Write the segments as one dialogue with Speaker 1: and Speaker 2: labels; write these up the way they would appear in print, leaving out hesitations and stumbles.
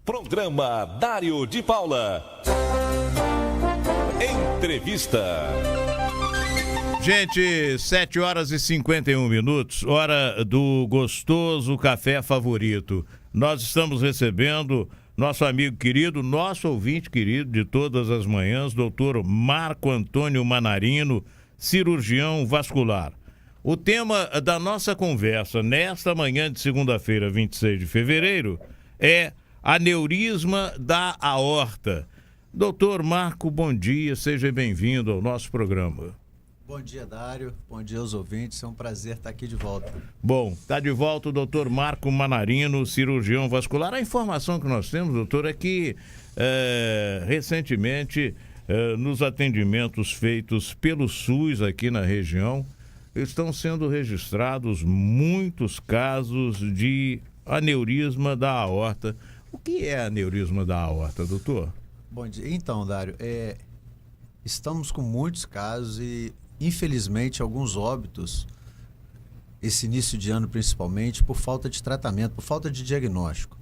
Speaker 1: Programa Dário de Paula. Entrevista.
Speaker 2: Gente, 7 horas e 51 minutos, hora do gostoso café favorito. Nós estamos recebendo nosso amigo querido, nosso ouvinte querido de todas as manhãs, doutor Marco Antônio Manarino, cirurgião vascular. O tema da nossa conversa nesta manhã de segunda-feira, 26 de fevereiro, é aneurisma da aorta. Doutor Marco, bom dia, seja bem-vindo ao nosso programa.
Speaker 3: Bom dia, Dário. Bom dia aos ouvintes. É um prazer estar aqui de volta.
Speaker 2: Bom, está de volta o doutor Marco Manarino, cirurgião vascular. A informação que nós temos, doutor, é que recentemente, nos atendimentos feitos pelo SUS aqui na região, estão sendo registrados muitos casos de aneurisma da aorta. O que é aneurisma da aorta, doutor?
Speaker 3: Bom dia. Então, Dário, estamos com muitos casos e, infelizmente, alguns óbitos, esse início de ano principalmente, por falta de tratamento, por falta de diagnóstico.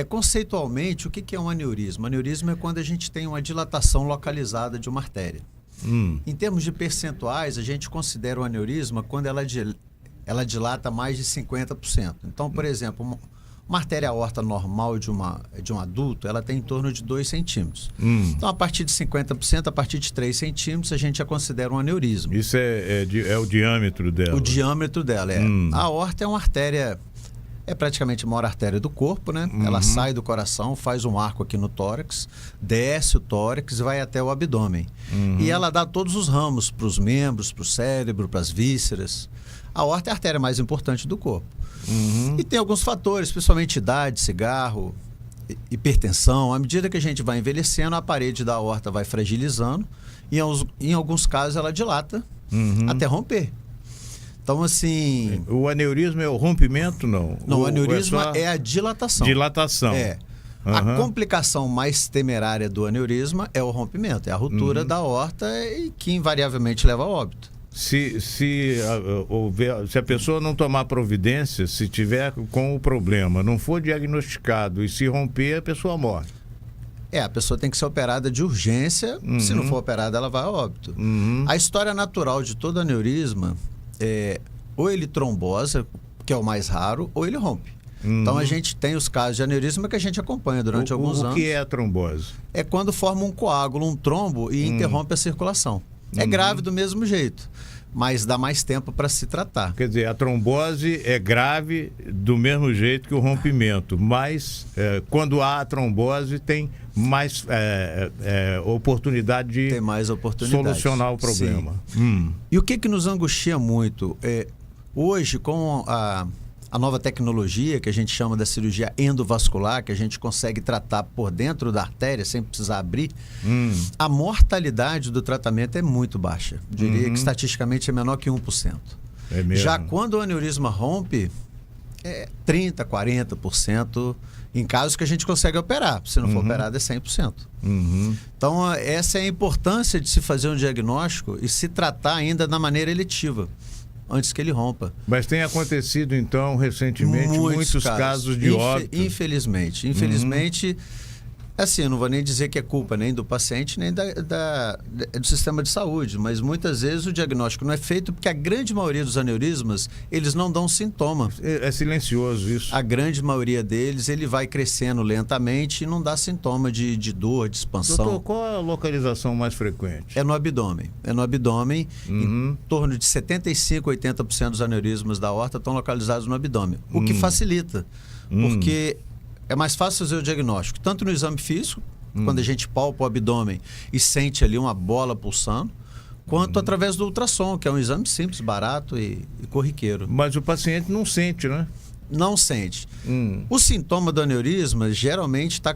Speaker 3: Conceitualmente, o que é um aneurisma? Aneurisma é quando a gente tem uma dilatação localizada de uma artéria. Em termos de percentuais, a gente considera o aneurisma quando ela dilata mais de 50%. Então, por exemplo, uma artéria aorta normal de um adulto, ela tem em torno de 2 centímetros. Então, a partir de 50%, a partir de 3 centímetros, a gente já considera um aneurisma.
Speaker 2: Isso é o diâmetro dela?
Speaker 3: O diâmetro dela, A aorta é uma artéria, é praticamente a maior artéria do corpo, né? Ela sai do coração, faz um arco aqui no tórax, desce o tórax e vai até o abdômen. E ela dá todos os ramos para os membros, para o cérebro, para as vísceras. A aorta é a artéria mais importante do corpo. E tem alguns fatores, principalmente idade, cigarro, hipertensão. À medida que a gente vai envelhecendo, a parede da aorta vai fragilizando e em alguns casos ela dilata até romper. Então, assim...
Speaker 2: O aneurisma é o rompimento, não?
Speaker 3: Não, o aneurisma é a dilatação.
Speaker 2: Dilatação.
Speaker 3: A complicação mais temerária do aneurisma é o rompimento, é a ruptura da aorta e que invariavelmente leva ao óbito.
Speaker 2: Se a pessoa não tomar providência, se tiver com o problema, não for diagnosticado e se romper, a pessoa morre.
Speaker 3: A pessoa tem que ser operada de urgência, se não for operada, ela vai a óbito. A história natural de todo aneurisma é ou ele trombosa, que é o mais raro, ou ele rompe. Então a gente tem os casos de aneurisma que a gente acompanha durante alguns anos.
Speaker 2: O que é a trombose? É
Speaker 3: quando forma um coágulo, um trombo e interrompe a circulação. É grave do mesmo jeito, mas dá mais tempo para se tratar.
Speaker 2: Quer dizer, a trombose é grave do mesmo jeito que o rompimento, mas quando há a trombose tem mais oportunidade de solucionar o problema.
Speaker 3: E o que nos angustia muito? Hoje, com a nova tecnologia que a gente chama da cirurgia endovascular, que a gente consegue tratar por dentro da artéria sem precisar abrir, a mortalidade do tratamento é muito baixa. Diria que estatisticamente é menor que 1%.
Speaker 2: É mesmo?
Speaker 3: Já quando o aneurisma rompe, é 30%, 40% em casos que a gente consegue operar. Se não for operado, é 100%. Então, essa é a importância de se fazer um diagnóstico e se tratar ainda da maneira eletiva, antes que ele rompa.
Speaker 2: Mas tem acontecido, então, recentemente, muitos casos de óbito.
Speaker 3: Infelizmente. Assim, eu não vou nem dizer que é culpa nem do paciente, nem do sistema de saúde, mas muitas vezes o diagnóstico não é feito porque a grande maioria dos aneurismas, eles não dão sintoma.
Speaker 2: É silencioso isso.
Speaker 3: A grande maioria deles, ele vai crescendo lentamente e não dá sintoma de dor, de expansão.
Speaker 2: Doutor, qual é a localização mais frequente?
Speaker 3: É no abdômen. Em torno de 75%, 80% dos aneurismas da aorta estão localizados no abdômen, o que facilita, porque é mais fácil fazer o diagnóstico, tanto no exame físico, quando a gente palpa o abdômen e sente ali uma bola pulsando, quanto através do ultrassom, que é um exame simples, barato e corriqueiro.
Speaker 2: Mas o paciente não sente, né?
Speaker 3: Não sente. O sintoma do aneurisma geralmente está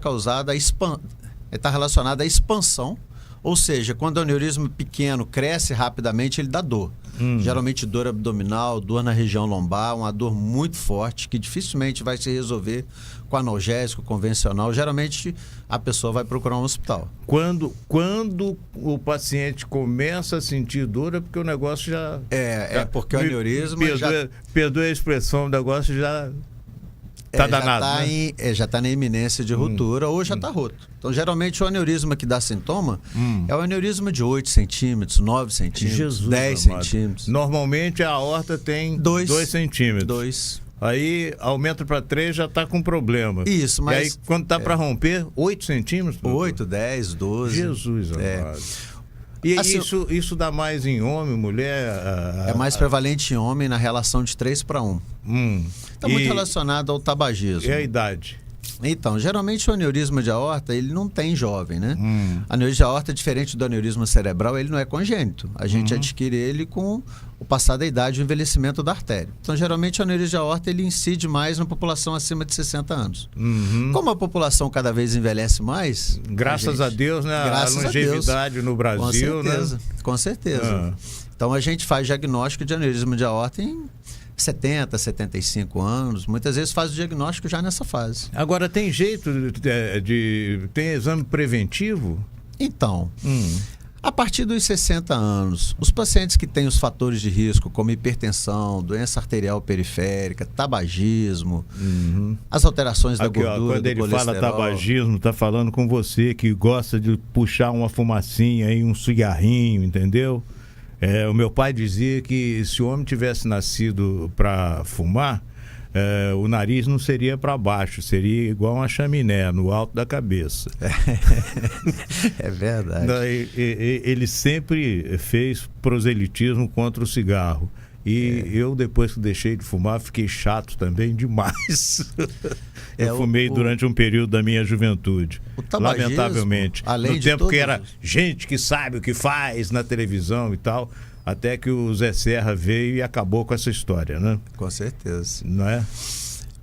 Speaker 3: relacionado à expansão, ou seja, quando o aneurisma pequeno cresce rapidamente, ele dá dor. Geralmente dor abdominal, dor na região lombar, uma dor muito forte que dificilmente vai se resolver com analgésico convencional. Geralmente a pessoa vai procurar um hospital.
Speaker 2: Quando o paciente começa a sentir dor é porque o negócio já...
Speaker 3: porque o aneurisma
Speaker 2: perdoe a expressão, o negócio já Tá danado,
Speaker 3: já está na iminência de ruptura ou já está roto. Então, geralmente, o aneurisma que dá sintoma é o aneurisma de 8 centímetros, 9 centímetros,
Speaker 2: Jesus
Speaker 3: 10
Speaker 2: amado.
Speaker 3: centímetros.
Speaker 2: Normalmente a aorta tem 2 centímetros.
Speaker 3: 2.
Speaker 2: Aí aumenta para 3, já está com problema.
Speaker 3: Isso, mas...
Speaker 2: E aí, quando tá para romper, 8 centímetros?
Speaker 3: 8, 10, 12.
Speaker 2: Jesus amado. E
Speaker 3: Assim,
Speaker 2: isso dá mais em homem, mulher?
Speaker 3: É mais prevalente em homem na relação de 3:1. Está muito relacionado ao tabagismo.
Speaker 2: E a idade?
Speaker 3: Então, geralmente o aneurisma de aorta, ele não tem jovem, né? Aneurisma de aorta, diferente do aneurisma cerebral, ele não é congênito. A gente adquire ele com o passar da idade e o envelhecimento da artéria. Então, geralmente o aneurisma de aorta, ele incide mais na população acima de 60 anos. Como a população cada vez envelhece mais...
Speaker 2: Graças a Deus, né? A longevidade no Brasil,
Speaker 3: né? Com certeza. Então, a gente faz diagnóstico de aneurisma de aorta em 70, 75 anos, muitas vezes faz o diagnóstico já nessa fase.
Speaker 2: Agora, tem jeito tem exame preventivo?
Speaker 3: Então, a partir dos 60 anos, os pacientes que têm os fatores de risco, como hipertensão, doença arterial periférica, tabagismo, as alterações da gordura,
Speaker 2: quando
Speaker 3: do
Speaker 2: ele
Speaker 3: colesterol...
Speaker 2: fala tabagismo, tá falando com você que gosta de puxar uma fumacinha aí, um cigarrinho, entendeu? O meu pai dizia que se o homem tivesse nascido para fumar, o nariz não seria para baixo, seria igual uma chaminé no alto da cabeça.
Speaker 3: É verdade.
Speaker 2: Ele sempre fez proselitismo contra o cigarro. E eu, depois que deixei de fumar, fiquei chato também demais. Eu fumei durante um período da minha juventude. Lamentavelmente. No tempo que era gente que sabe o que faz na televisão e tal, até que o Zé Serra veio e acabou com essa história, né?
Speaker 3: Com certeza.
Speaker 2: Não é?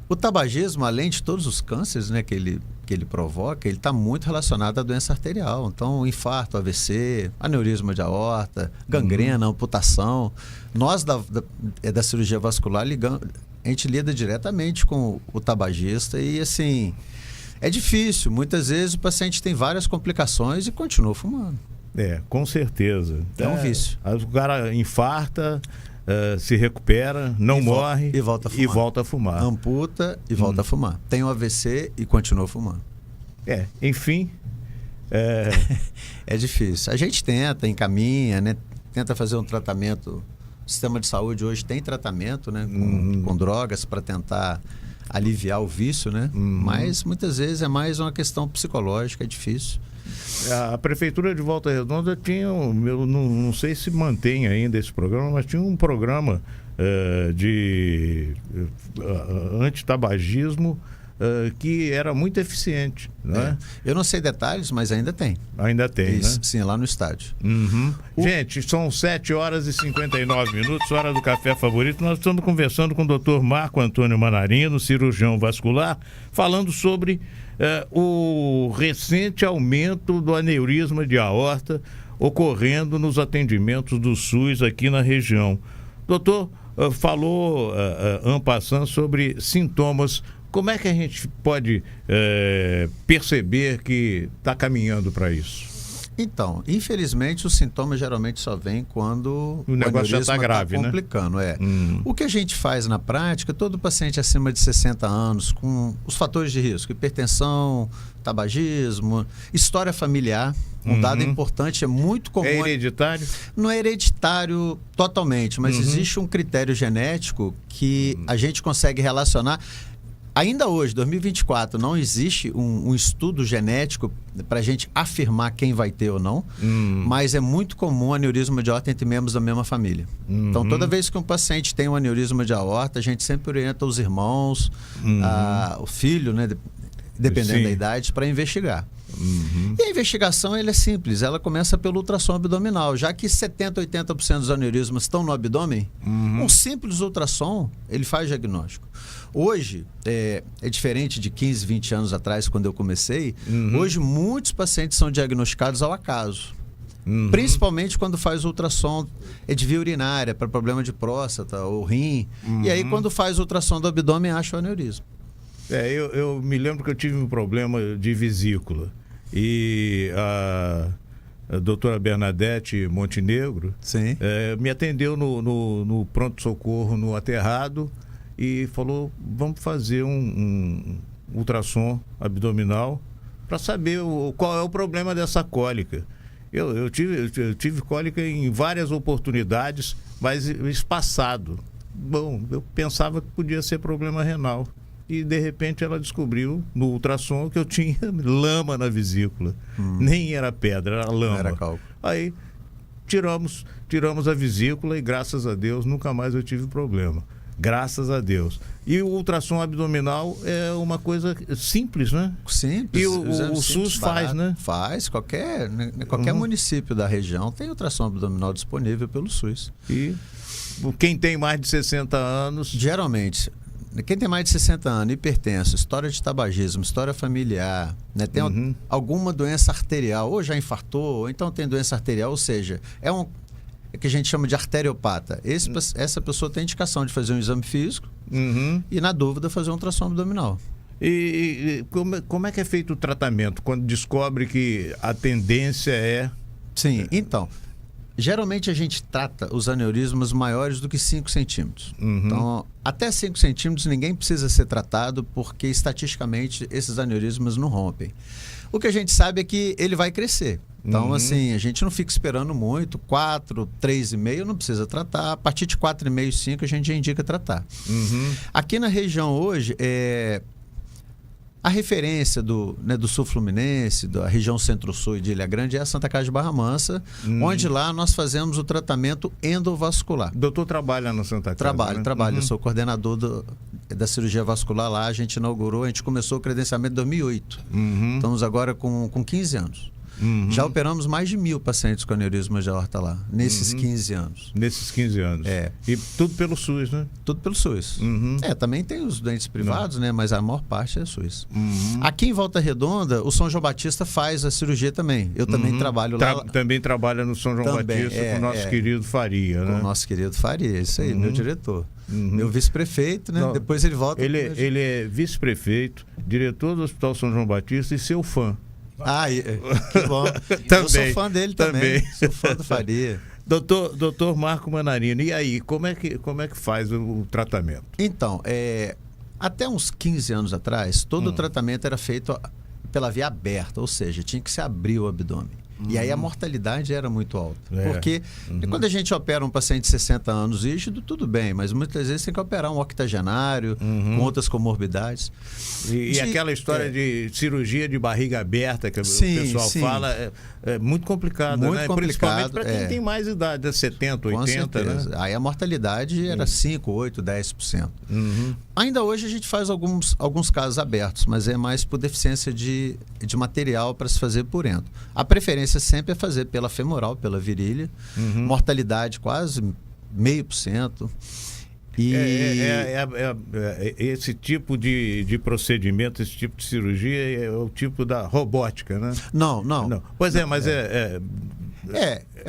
Speaker 3: O tabagismo, além de todos os cânceres, né, que ele provoca, ele está muito relacionado à doença arterial. Então, infarto, AVC, aneurisma de aorta, gangrena, amputação. Nós da cirurgia vascular a gente lida diretamente com o tabagista e, assim, é difícil. Muitas vezes o paciente tem várias complicações e continua fumando.
Speaker 2: Com certeza.
Speaker 3: É um vício.
Speaker 2: O cara infarta, se recupera, não morre
Speaker 3: e volta a fumar. Amputa e volta a fumar. Tem um AVC e continua fumando.
Speaker 2: Enfim.
Speaker 3: É difícil. A gente encaminha, né? Tenta fazer um tratamento. O sistema de saúde hoje tem tratamento, né? Com drogas para tentar aliviar o vício, né? Mas muitas vezes é mais uma questão psicológica, é difícil.
Speaker 2: A Prefeitura de Volta Redonda tinha, eu não sei se mantém ainda esse programa, mas tinha um programa de antitabagismo que era muito eficiente, né?
Speaker 3: Eu não sei detalhes, mas ainda tem.
Speaker 2: Ainda tem,
Speaker 3: isso,
Speaker 2: né?
Speaker 3: Sim, lá no estádio.
Speaker 2: Gente, são 7h59, hora do café favorito. Nós estamos conversando com o Dr. Marco Antônio Manarino, cirurgião vascular, falando sobre o recente aumento do aneurisma de aorta ocorrendo nos atendimentos do SUS aqui na região. Doutor, falou en passant sobre sintomas. Como é que a gente pode perceber que está caminhando para isso?
Speaker 3: Então, infelizmente, os sintomas geralmente só vêm quando
Speaker 2: o negócio já está grave,
Speaker 3: complicando, né? O que a gente faz na prática, todo paciente acima de 60 anos, com os fatores de risco, hipertensão, tabagismo, história familiar, um dado importante, é muito comum.
Speaker 2: É hereditário?
Speaker 3: Não é hereditário totalmente, mas existe um critério genético que a gente consegue relacionar. Ainda hoje, 2024, não existe um estudo genético para a gente afirmar quem vai ter ou não, mas é muito comum aneurisma de aorta entre membros da mesma família. Então, toda vez que um paciente tem um aneurisma de aorta, a gente sempre orienta os irmãos, o filho, né, dependendo da idade, para investigar. E a investigação ela é simples, ela começa pelo ultrassom abdominal, já que 70%, 80% dos aneurismas estão no abdômen, um simples ultrassom, ele faz diagnóstico. Hoje, é diferente de 15, 20 anos atrás, quando eu comecei, hoje muitos pacientes são diagnosticados ao acaso. Principalmente quando faz ultrassom de via urinária, para problema de próstata ou rim. E aí, quando faz ultrassom do abdômen, acha o aneurisma.
Speaker 2: Eu me lembro que eu tive um problema de vesícula. E a doutora Bernadette Montenegro me atendeu no pronto-socorro no Aterrado. e falou, vamos fazer um ultrassom abdominal para saber qual é o problema dessa cólica. Eu tive cólica em várias oportunidades, mas espaçado. Bom, eu pensava que podia ser problema renal. E, de repente, ela descobriu no ultrassom que eu tinha lama na vesícula. Nem era pedra, era lama.
Speaker 3: Não era cálculo.
Speaker 2: Aí, tiramos a vesícula e, graças a Deus, nunca mais eu tive problema. Graças a Deus. E o ultrassom abdominal é uma coisa simples, né?
Speaker 3: Simples.
Speaker 2: E o SUS faz, né?
Speaker 3: Faz. Qualquer município da região tem ultrassom abdominal disponível pelo SUS.
Speaker 2: E quem tem mais de 60 anos...
Speaker 3: Geralmente, quem tem mais de 60 anos, hipertenso, história de tabagismo, história familiar, né, tem alguma doença arterial, ou já infartou, ou então tem doença arterial, ou seja, é que a gente chama de arteriopata. Essa pessoa tem indicação de fazer um exame físico e, na dúvida, fazer um ultrassom abdominal.
Speaker 2: E como é que é feito o tratamento quando descobre que a tendência é...
Speaker 3: Sim, então, geralmente a gente trata os aneurismas maiores do que 5 centímetros. Então, até 5 centímetros ninguém precisa ser tratado porque, estatisticamente, esses aneurismas não rompem. O que a gente sabe é que ele vai crescer. Então, assim, a gente não fica esperando muito. 4, 3,5 não precisa tratar. A partir de 4,5, 5 a gente já indica tratar. Aqui na região hoje, a referência do Sul Fluminense, da região Centro-Sul e de Ilha Grande é a Santa Casa de Barra Mansa, onde lá nós fazemos o tratamento endovascular.
Speaker 2: O doutor trabalha na Santa Casa?
Speaker 3: Trabalho. Eu sou coordenador da cirurgia vascular lá. A gente começou o credenciamento em 2008. Estamos agora com 15 anos. Já operamos mais de 1.000 pacientes com aneurisma de aorta lá, nesses 15 anos.
Speaker 2: Nesses 15 anos. E tudo pelo SUS, né?
Speaker 3: Tudo pelo SUS. Também tem os doentes privados, né? Mas a maior parte é SUS. Aqui em Volta Redonda, o São João Batista faz a cirurgia também. Eu também trabalho lá.
Speaker 2: Também trabalha no São João Batista com o nosso querido Faria, né?
Speaker 3: Com o nosso querido Faria, isso aí, meu diretor. Meu vice-prefeito, né? Depois ele volta.
Speaker 2: Ele é vice-prefeito, diretor do Hospital São João Batista e seu fã.
Speaker 3: Que bom.
Speaker 2: Também,
Speaker 3: eu sou fã dele também. Sou fã do Faria.
Speaker 2: Doutor Marco Manarino, e aí, como é que faz o tratamento?
Speaker 3: Então, até uns 15 anos atrás, todo o tratamento era feito pela via aberta, ou seja, tinha que se abrir o abdômen. E aí a mortalidade era muito alta. Porque quando a gente opera um paciente de 60 anos rígido, tudo bem, mas muitas vezes tem que operar um octogenário com outras comorbidades.
Speaker 2: E aquela história de cirurgia de barriga aberta que o pessoal fala é muito complicado,
Speaker 3: muito
Speaker 2: né?
Speaker 3: Complicado,
Speaker 2: principalmente para quem tem mais idade, 70, 80, né?
Speaker 3: Aí a mortalidade era 5, 8, 10%. Ainda hoje a gente faz alguns casos abertos, mas é mais por deficiência de material para se fazer por endo. A preferência sempre é fazer pela femoral, pela virilha. Mortalidade quase 0,5%.
Speaker 2: Esse tipo de procedimento, esse tipo de cirurgia é o tipo da robótica, né?
Speaker 3: Não.
Speaker 2: Pois mas
Speaker 3: é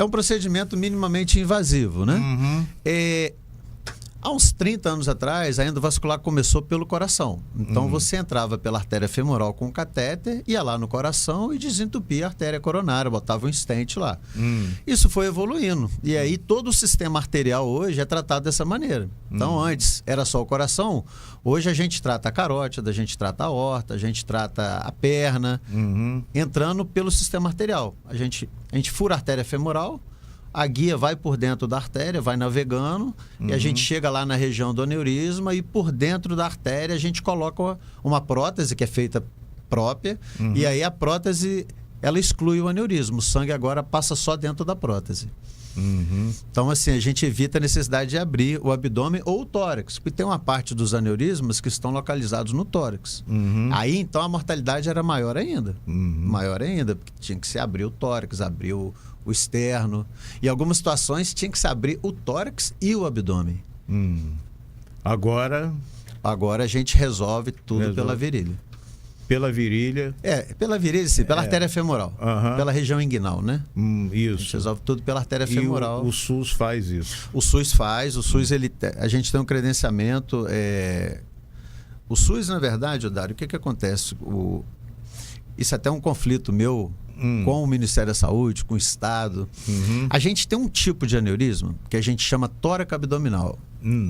Speaker 3: um procedimento minimamente invasivo, né? Há uns 30 anos atrás, a endovascular começou pelo coração. Então, você entrava pela artéria femoral com um catéter, ia lá no coração e desentupia a artéria coronária, botava um stent lá. Isso foi evoluindo. E aí, todo o sistema arterial hoje é tratado dessa maneira. Então, antes era só o coração, hoje a gente trata a carótida, a gente trata a aorta, a gente trata a perna, entrando pelo sistema arterial. A gente fura a artéria femoral, a guia vai por dentro da artéria, vai navegando, e a gente chega lá na região do aneurisma e por dentro da artéria a gente coloca uma prótese que é feita própria, e aí a prótese, ela exclui o aneurisma. O sangue agora passa só dentro da prótese. Então, assim, a gente evita a necessidade de abrir o abdômen ou o tórax, porque tem uma parte dos aneurismas que estão localizados no tórax. Aí, então, a mortalidade era maior ainda. Maior ainda, porque tinha que se abrir o tórax, abrir o externo. Em algumas situações, tinha que se abrir o tórax e o abdômen.
Speaker 2: Agora
Speaker 3: a gente resolve tudo pela virilha.
Speaker 2: Pela virilha?
Speaker 3: Pela virilha, sim, pela artéria femoral. Pela região inguinal, né?
Speaker 2: Isso.
Speaker 3: A gente resolve tudo pela artéria femoral.
Speaker 2: O SUS faz isso?
Speaker 3: O SUS faz. O SUS, a gente tem um credenciamento. O SUS, na verdade, Dário, o que acontece? Isso até é um conflito meu com o Ministério da Saúde, com o Estado. A gente tem um tipo de aneurisma que a gente chama tóraco abdominal.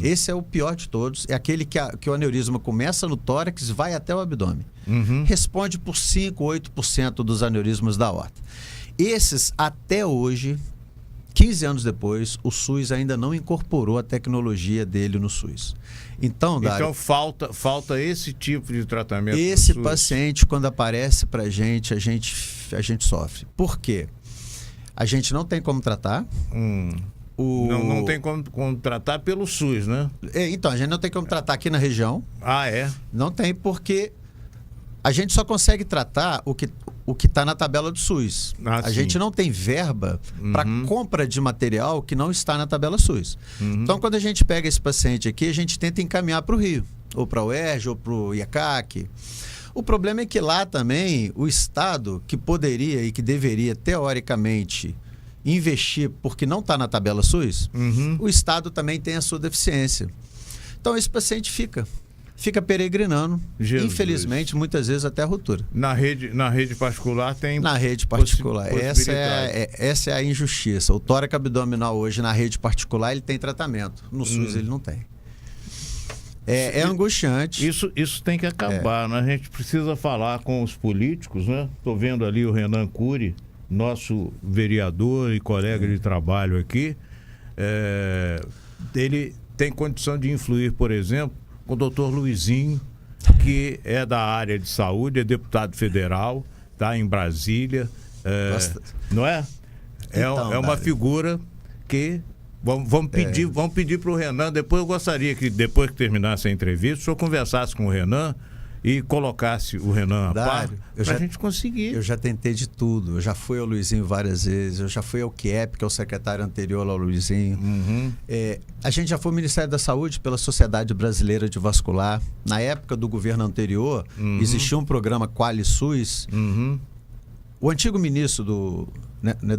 Speaker 3: Esse é o pior de todos. É aquele que o aneurisma começa no tórax e vai até o abdômen.
Speaker 2: Uhum.
Speaker 3: Responde por 5, 8% dos aneurismas da aorta. Esses, até hoje, 15 anos depois, o SUS ainda não incorporou a tecnologia dele no SUS. Então, Dário,
Speaker 2: então falta esse tipo de tratamento.
Speaker 3: esse paciente, quando aparece pra gente, a gente sofre. Por quê? A gente não tem como tratar.
Speaker 2: Não tem como tratar pelo SUS, né?
Speaker 3: Então, a gente não tem como tratar aqui na região.
Speaker 2: Ah, é?
Speaker 3: Não tem, porque a gente só consegue tratar o que está na tabela do SUS. A gente não tem verba para compra de material que não está na tabela SUS. Então, quando a gente pega esse paciente aqui, a gente tenta encaminhar para o Rio, ou para o UERJ, ou para o IACAC. O problema é que lá também o Estado, que poderia e que deveria, teoricamente, investir porque não está na tabela SUS, o Estado também tem a sua deficiência. Então, esse paciente fica peregrinando,
Speaker 2: Jesus.
Speaker 3: Infelizmente, muitas vezes até a ruptura.
Speaker 2: Na rede particular tem...
Speaker 3: Na rede particular. Essa é a injustiça. O tórax abdominal hoje, na rede particular, ele tem tratamento. No SUS, ele não tem. É angustiante.
Speaker 2: Isso tem que acabar, né? A gente precisa falar com os políticos, né? Estou vendo ali o Renan Cury, nosso vereador e colega de trabalho aqui. Ele tem condição de influir, por exemplo, com o doutor Luizinho, que é da área de saúde, é deputado federal, está em Brasília. Não é?
Speaker 3: Então,
Speaker 2: é uma figura que... Vamos pedir para o Renan. Depois eu gostaria que, depois que terminasse a entrevista, o senhor conversasse com o Renan e colocasse o Renan a par para a gente conseguir.
Speaker 3: Eu já tentei de tudo. Eu já fui ao Luizinho várias vezes. Eu já fui ao QIEP, que é o secretário anterior ao Luizinho. A gente já foi ao Ministério da Saúde pela Sociedade Brasileira de Vascular. Na época do governo anterior, existia um programa QualiSUS. O antigo ministro do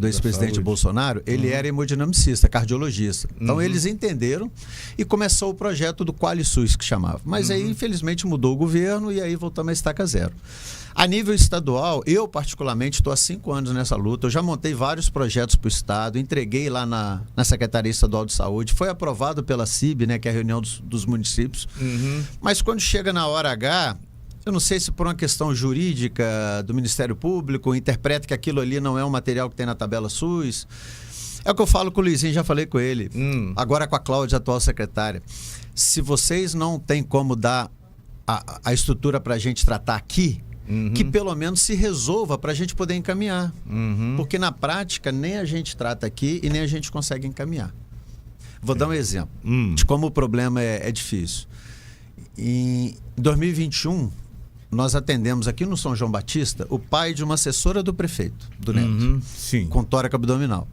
Speaker 3: ex-presidente Bolsonaro, ele era hemodinamicista, cardiologista. Então, eles entenderam e começou o projeto do QualiSUS, que chamava. Mas aí, infelizmente, mudou o governo e aí voltamos à estaca zero. A nível estadual, eu particularmente estou há 5 anos nessa luta. Eu já montei vários projetos para o Estado, entreguei lá na Secretaria Estadual de Saúde, foi aprovado pela CIB, que é a reunião dos municípios. Mas quando chega na hora H... Eu não sei se por uma questão jurídica do Ministério Público, interpreta que aquilo ali não é um material que tem na tabela SUS. É o que eu falo com o Luizinho, já falei com ele. Agora com a Cláudia, atual secretária. Se vocês não têm como dar a estrutura para a gente tratar aqui, que pelo menos se resolva para a gente poder encaminhar. Porque na prática, nem a gente trata aqui e nem a gente consegue encaminhar. Vou dar um exemplo de como o problema é difícil. Em 2021... nós atendemos aqui no São João Batista o pai de uma assessora do prefeito, do Neto, com tórax abdominal.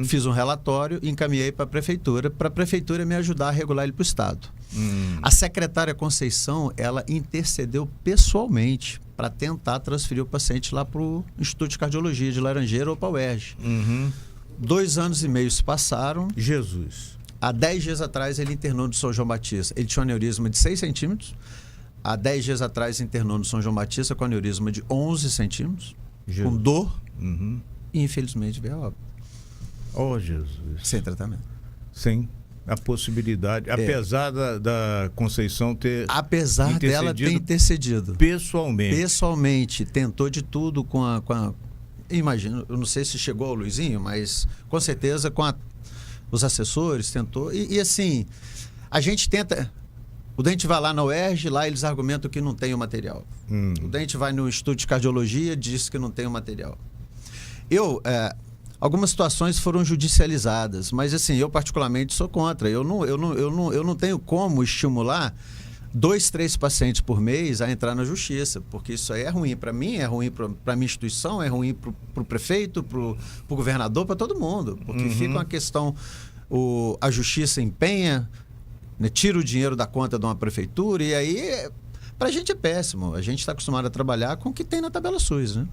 Speaker 3: Fiz um relatório e encaminhei para a prefeitura me ajudar a regular ele para o Estado. A secretária Conceição, ela intercedeu pessoalmente para tentar transferir o paciente lá para o Instituto de Cardiologia de Laranjeira ou para o UERJ. 2 anos e meio se passaram.
Speaker 2: Jesus.
Speaker 3: Há 10 dias atrás ele internou no São João Batista. Ele tinha um aneurisma de 6 centímetros. Há 10 dias atrás internou no São João Batista com aneurisma de 11 centímetros, com dor, e infelizmente veio a óbito.
Speaker 2: Oh, Jesus.
Speaker 3: Sem tratamento.
Speaker 2: Sem a possibilidade, apesar da Conceição ter
Speaker 3: Apesar dela ter intercedido.
Speaker 2: Pessoalmente,
Speaker 3: tentou de tudo com a... Imagino, eu não sei se chegou ao Luizinho, mas com certeza com os assessores tentou. E assim, a gente tenta... O dente vai lá na UERJ, lá eles argumentam que não tem o material. O dente vai no Instituto de Cardiologia, diz que não tem o material. Algumas situações foram judicializadas, mas assim, eu particularmente sou contra. Eu não tenho como estimular 2, 3 pacientes por mês a entrar na justiça, porque isso aí é ruim para mim, é ruim para a minha instituição, é ruim para o prefeito, para o governador, para todo mundo. Porque fica uma questão, a justiça empenha... tira o dinheiro da conta de uma prefeitura e aí, pra gente é péssimo. A gente está acostumado a trabalhar com o que tem na tabela SUS, né?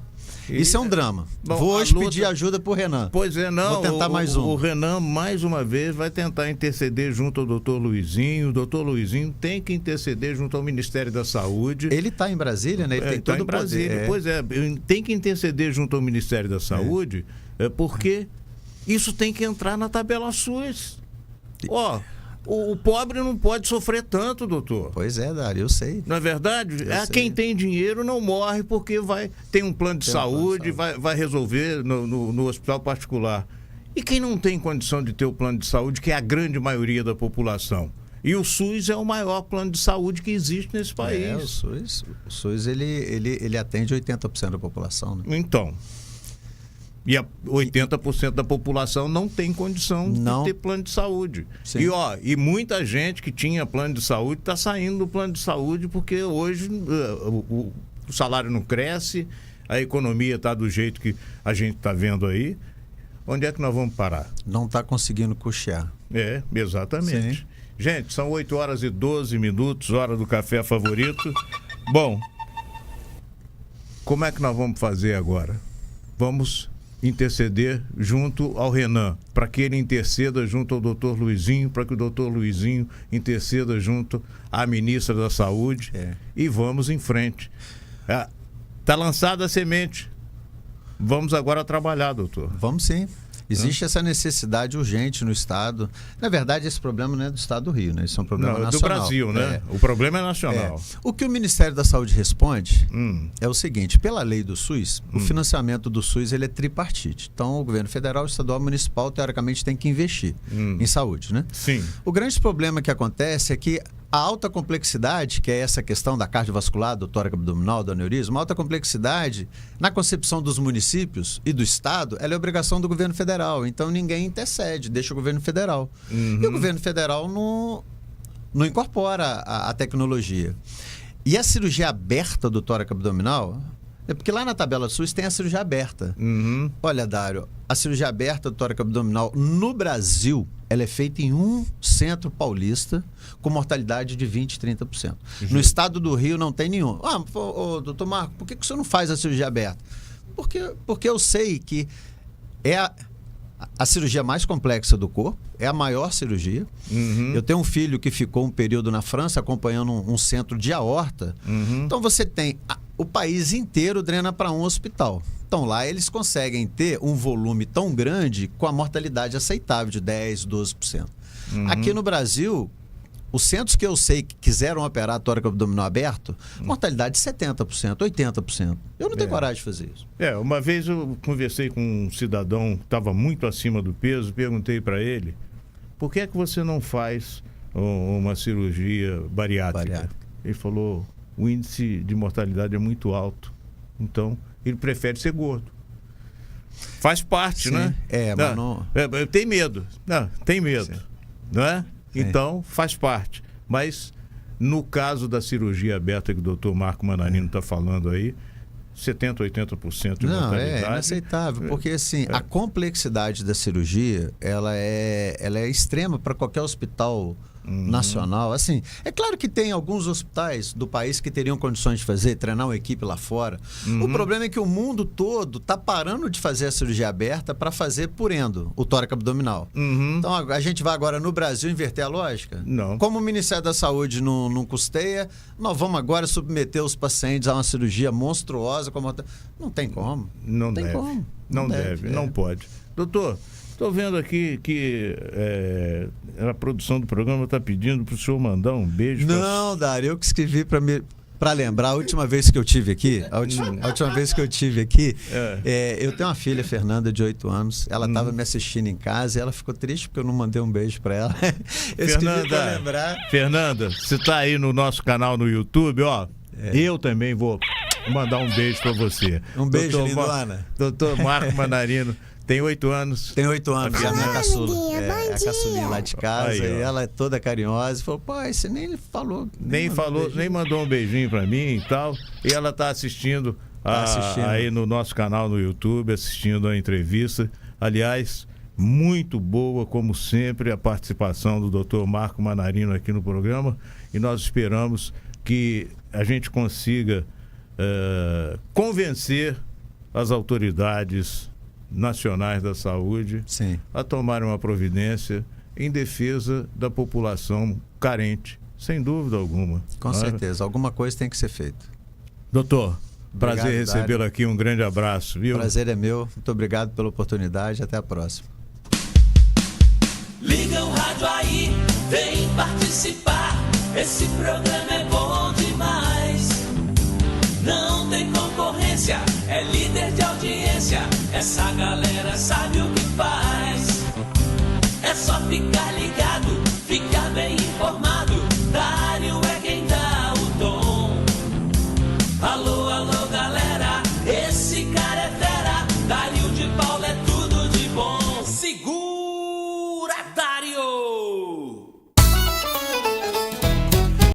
Speaker 3: Isso é um drama. Vou hoje pedir ajuda pro Renan.
Speaker 2: Pois é, não.
Speaker 3: Vou tentar mais um.
Speaker 2: O Renan, mais uma vez, vai tentar interceder junto ao doutor Luizinho. O doutor Luizinho tem que interceder junto ao Ministério da Saúde.
Speaker 3: Ele está em Brasília, né? Ele tem todo o poder.
Speaker 2: Pois é, tem que interceder junto ao Ministério da Saúde, porque isso tem que entrar na tabela SUS. O pobre não pode sofrer tanto, doutor.
Speaker 3: Pois é, Dário, eu sei.
Speaker 2: Não é verdade? Quem tem dinheiro não morre porque tem um plano de saúde, vai resolver no hospital particular. E quem não tem condição de ter o plano de saúde, que é a grande maioria da população? E o SUS é o maior plano de saúde que existe nesse país.
Speaker 3: O SUS ele atende 80% da população, né?
Speaker 2: Então, e 80% da população não tem condição de ter plano de saúde.
Speaker 3: Sim.
Speaker 2: E muita gente que tinha plano de saúde está saindo do plano de saúde porque hoje o salário não cresce, a economia está do jeito que a gente está vendo aí. Onde é que nós vamos parar?
Speaker 3: Não está conseguindo custear.
Speaker 2: Exatamente.
Speaker 3: Sim.
Speaker 2: Gente, são 8h12, hora do café favorito. Bom, como é que nós vamos fazer agora? Vamos interceder junto ao Renan, para que ele interceda junto ao doutor Luizinho, para que o doutor Luizinho interceda junto à ministra da Saúde e vamos em frente. Está lançada a semente. Vamos agora trabalhar, doutor.
Speaker 3: Vamos sim. Existe essa necessidade urgente no Estado. Na verdade, esse problema não é do Estado do Rio, né? Isso é um problema nacional.
Speaker 2: Do Brasil, né? O problema é nacional.
Speaker 3: O que o Ministério da Saúde responde é o seguinte: pela lei do SUS, o financiamento do SUS ele é tripartite. Então, o governo federal, estadual e municipal, teoricamente, tem que investir em saúde, né?
Speaker 2: Sim.
Speaker 3: O grande problema que acontece é que a alta complexidade, que é essa questão da cardiovascular, do tórax abdominal, do aneurisma, a alta complexidade, na concepção dos municípios e do Estado, ela é obrigação do governo federal. Então, ninguém intercede, deixa o governo federal. E o governo federal não incorpora a tecnologia. E a cirurgia aberta do tórax abdominal... É porque lá na tabela SUS tem a cirurgia aberta. Olha, Dário, a cirurgia aberta do tórax abdominal no Brasil, ela é feita em um centro paulista com mortalidade de 20%, 30%. No estado do Rio não tem nenhum. Doutor Marco, por que o senhor não faz a cirurgia aberta? Porque eu sei que é a cirurgia mais complexa do corpo, é a maior cirurgia. Eu tenho um filho que ficou um período na França acompanhando um centro de aorta. Então você tem... O país inteiro drena para um hospital. Então lá eles conseguem ter um volume tão grande com a mortalidade aceitável de 10%, 12%. Aqui no Brasil, os centros que eu sei que quiseram operar tórax abdominal aberto, mortalidade de 70%, 80%. Eu não tenho coragem de fazer isso.
Speaker 2: Uma vez eu conversei com um cidadão que estava muito acima do peso, perguntei para ele, por que é que você não faz uma cirurgia bariátrica? Ele falou... O índice de mortalidade é muito alto. Então, ele prefere ser gordo. Faz parte, né?
Speaker 3: Mas não...
Speaker 2: Tem medo. Tem medo. Não é? Então, faz parte. Mas, no caso da cirurgia aberta que o doutor Marco Manarino está falando aí, 70%, 80% de mortalidade.
Speaker 3: É inaceitável, porque assim, a complexidade da cirurgia, ela é extrema para qualquer hospital nacional. Assim, é claro que tem alguns hospitais do país que teriam condições de fazer, treinar uma equipe lá fora. O problema é que o mundo todo está parando de fazer a cirurgia aberta para fazer por endo, o tórax abdominal. Então a gente vai agora no Brasil inverter a lógica?
Speaker 2: Não.
Speaker 3: Como o Ministério da Saúde não custeia, nós vamos agora submeter os pacientes a uma cirurgia monstruosa. Não tem como.
Speaker 2: Não deve. Não pode. Doutor, estou vendo aqui que a produção do programa está pedindo para o senhor mandar um beijo.
Speaker 3: Não, Dário, eu que escrevi para lembrar a última vez que eu tive aqui. A última vez que eu tive aqui, eu tenho uma filha, Fernanda, de 8 anos. Ela estava me assistindo em casa e ela ficou triste porque eu não mandei um beijo para ela. Eu escrevi para lembrar.
Speaker 2: Fernanda, você está aí no nosso canal no YouTube, ó. Eu também vou mandar um beijo para você.
Speaker 3: Um beijo, lindona.
Speaker 2: Doutor Marco Manarino. Tem 8 anos.
Speaker 3: Tem 8 anos, é a minha caçula. É a caçulinha lá de casa. Aí, e ela é toda carinhosa. E falou, pai, você nem falou.
Speaker 2: Nem mandou um beijinho pra mim e tal. E ela tá assistindo, aí no nosso canal no YouTube, assistindo a entrevista. Aliás, muito boa, como sempre, a participação do Dr. Marco Manarino aqui no programa. E nós esperamos que a gente consiga convencer as autoridades nacionais da saúde a tomarem uma providência em defesa da população carente, sem dúvida alguma.
Speaker 3: Com certeza, alguma coisa tem que ser feita.
Speaker 2: Doutor, prazer recebê-lo aqui, um grande abraço, viu?
Speaker 3: Prazer é meu, muito obrigado pela oportunidade, até a próxima.
Speaker 4: Liga o rádio aí. Vem participar, esse programa é bom demais. Não tem concorrência, é líder de audiência. Essa galera sabe o que faz. É só ficar ligado.